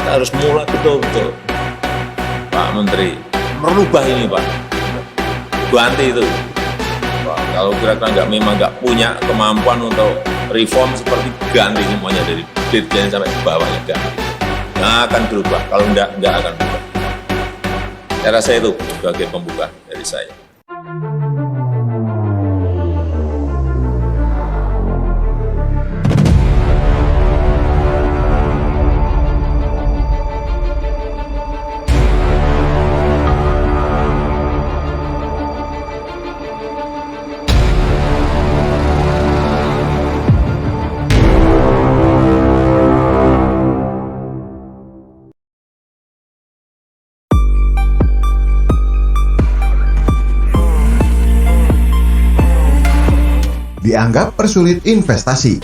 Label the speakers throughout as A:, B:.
A: kita harus mulai betul-betul. Pak Menteri, merubah ini Pak, ganti itu. Pak, kalau kira-kira memang nggak punya kemampuan untuk reform seperti ganti semuanya dari dirjen sampai ke bawahnya ganti. Nggak akan berubah, kalau nggak akan berubah. Saya rasa itu sebagai pembuka dari saya.
B: Dianggap persulit investasi,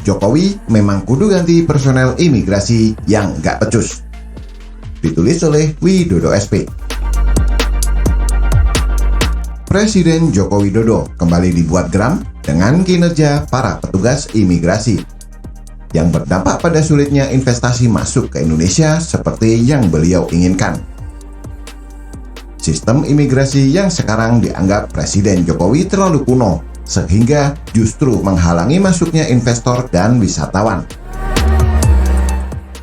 B: Jokowi memang kudu ganti personel imigrasi yang nggak becus. Ditulis oleh Widodo SP. Presiden Joko Widodo kembali dibuat geram dengan kinerja para petugas imigrasi yang berdampak pada sulitnya investasi masuk ke Indonesia seperti yang beliau inginkan. Sistem imigrasi yang sekarang dianggap Presiden Jokowi terlalu kuno, sehingga justru menghalangi masuknya investor dan wisatawan.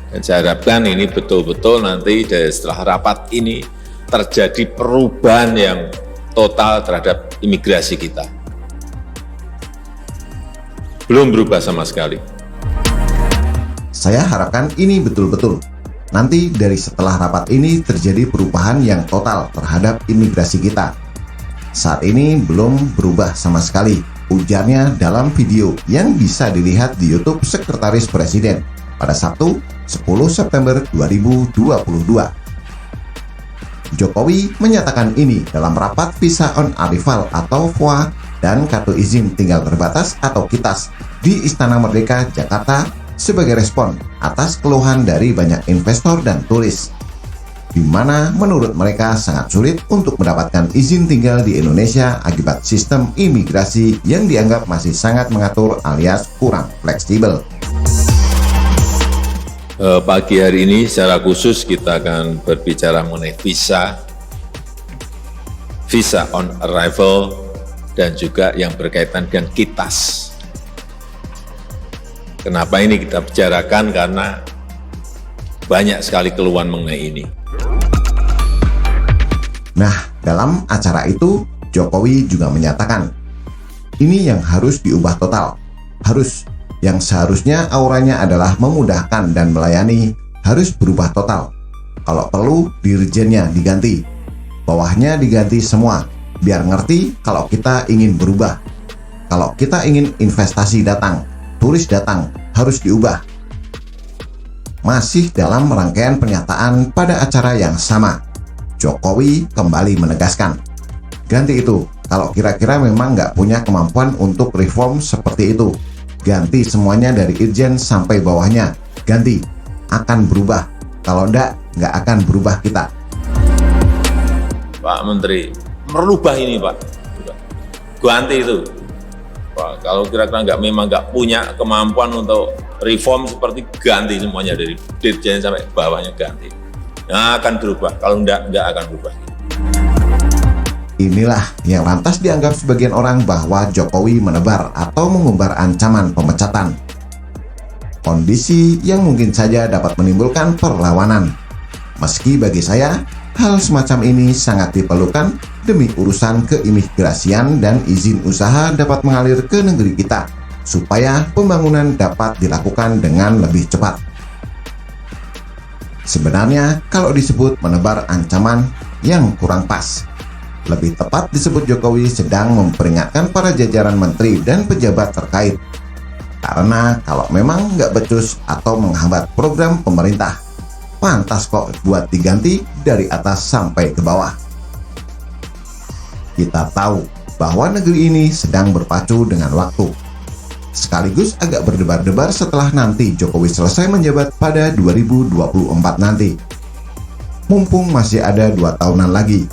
A: Dan saya harapkan ini betul-betul nanti setelah rapat ini terjadi perubahan yang total terhadap imigrasi kita. Belum berubah sama sekali.
B: Saya harapkan ini betul-betul. Nanti dari setelah rapat ini terjadi perubahan yang total terhadap imigrasi kita. Saat ini belum berubah sama sekali, ujarnya dalam video yang bisa dilihat di YouTube Sekretaris Presiden pada Sabtu 10 September 2022. Jokowi menyatakan ini dalam rapat Visa on Arrival atau VOA dan Kartu Izin Tinggal Terbatas atau KITAS di Istana Merdeka, Jakarta sebagai respon atas keluhan dari banyak investor dan turis, di mana menurut mereka sangat sulit untuk mendapatkan izin tinggal di Indonesia akibat sistem imigrasi yang dianggap masih sangat mengatur alias kurang fleksibel.
A: Pagi hari ini secara khusus kita akan berbicara mengenai visa on arrival, dan juga yang berkaitan dengan KITAS. Kenapa ini kita bicarakan? Karena banyak sekali keluhan mengenai ini.
B: Nah, dalam acara itu, Jokowi juga menyatakan, ini yang harus diubah total. Yang seharusnya auranya adalah memudahkan dan melayani, harus berubah total. Kalau perlu, dirjennya diganti. Bawahnya diganti semua, biar ngerti kalau kita ingin berubah. Kalau kita ingin investasi datang, turis datang, harus diubah. Masih dalam rangkaian pernyataan pada acara yang sama, Jokowi kembali menegaskan, ganti itu kalau kira-kira memang nggak punya kemampuan untuk reform seperti itu. Ganti semuanya dari irjen sampai bawahnya, ganti, akan berubah. Kalau nggak akan berubah kita.
A: Pak Menteri, merubah ini Pak, ganti itu. Pak, kalau kira-kira memang nggak punya kemampuan untuk reform seperti ganti semuanya dari dirjen sampai ke bawahnya ganti. Nggak akan berubah, kalau nggak akan berubah.
B: Inilah yang lantas dianggap sebagian orang bahwa Jokowi menebar atau mengumbar ancaman pemecatan. Kondisi yang mungkin saja dapat menimbulkan perlawanan. Meski bagi saya, hal semacam ini sangat diperlukan demi urusan keimigrasian dan izin usaha dapat mengalir ke negeri kita, supaya pembangunan dapat dilakukan dengan lebih cepat. Sebenarnya, kalau disebut menebar ancaman yang kurang pas, lebih tepat disebut Jokowi sedang memperingatkan para jajaran menteri dan pejabat terkait. Karena kalau memang nggak becus atau menghambat program pemerintah, pantas kok buat diganti dari atas sampai ke bawah. Kita tahu bahwa negeri ini sedang berpacu dengan waktu. Sekaligus agak berdebar-debar setelah nanti Jokowi selesai menjabat pada 2024 nanti. Mumpung masih ada 2 tahunan lagi,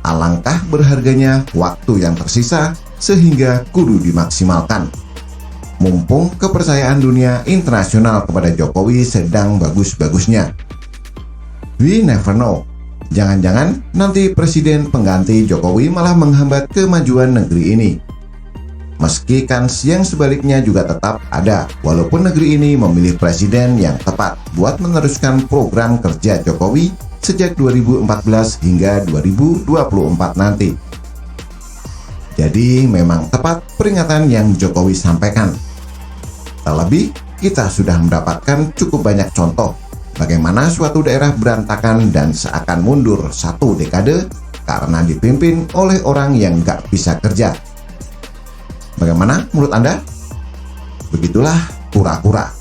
B: alangkah berharganya waktu yang tersisa sehingga kudu dimaksimalkan. Mumpung kepercayaan dunia internasional kepada Jokowi sedang bagus-bagusnya. We never know. Jangan-jangan nanti presiden pengganti Jokowi malah menghambat kemajuan negeri ini. Meski kans yang sebaliknya juga tetap ada, walaupun negeri ini memilih presiden yang tepat buat meneruskan program kerja Jokowi sejak 2014 hingga 2024 nanti. Jadi memang tepat peringatan yang Jokowi sampaikan. Terlebih, kita sudah mendapatkan cukup banyak contoh bagaimana suatu daerah berantakan dan seakan mundur 1 dekade karena dipimpin oleh orang yang gak bisa kerja. Bagaimana menurut Anda? Begitulah kura-kura.